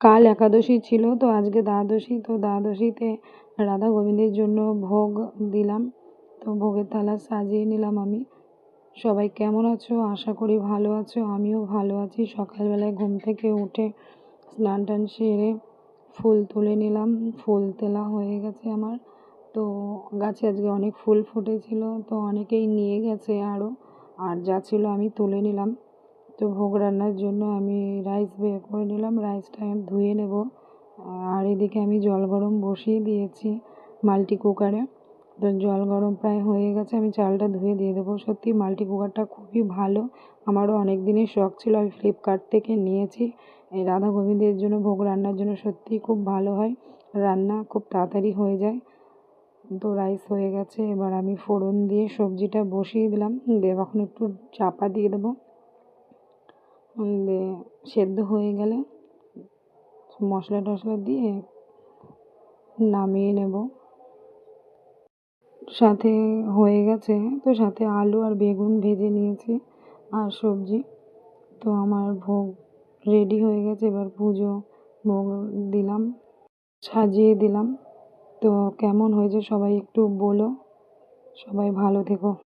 কাল একাদশী ছিল, তো আজকে দ্বাদশী। তো দ্বাদশীতে রাধা গোবিন্দের জন্য ভোগ দিলাম। তো ভোগের থালা সাজিয়ে নিলাম আমি। সবাই কেমন আছো? আশা করি ভালো আছো। আমিও ভালো আছি। সকালবেলায় ঘুম থেকে উঠে স্নান টান সেরে ফুল তুলে নিলাম। ফুল তোলা হয়ে গেছে আমার। তো গাছে আজকে অনেক ফুল ফুটেছিল, তো অনেকেই নিয়ে গেছে আরও, আর যা ছিল আমি তুলে নিলাম। তো ভোগ রান্নার জন্য আমি রাইস বের করে নিলাম, রাইসটা ধুয়ে নেব। আর এদিকে আমি জল গরম বসিয়ে দিয়েছি মাল্টি কুকারে। তো জল গরম প্রায় হয়ে গেছে, আমি চালটা ধুয়ে দিয়ে দেবো। সত্যি মাল্টি কুকারটা খুবই ভালো, আমারও অনেক দিনের শখ ছিল, আমি ফ্লিপকার্ট থেকে নিয়েছি। এই রাধা গোবিন্দের জন্য ভোগ রান্নার জন্য সত্যিই খুব ভালো হয়, রান্না খুব তাড়াতাড়ি হয়ে যায়। তো রাইস হয়ে গেছে, এবার আমি ফোড়ন দিয়ে সবজিটা বসিয়ে দিলাম। দিয়ে এখন একটু চাপা দিয়ে দেবো, দিয়ে সেদ্ধ হয়ে গেলে মশলা টশলা দিয়ে নামিয়ে নেব। সাথে হয়ে গেছে, তো সাথে আলু আর বেগুন ভেজে নিয়েছি আর সবজি। তো আমার ভোগ রেডি হয়ে গেছে, এবার পুজো ভোগ দিলাম, সাজিয়ে দিলাম। তো কেমন হয়েছে সবাই একটু বলো, সবাই ভালো থেকো।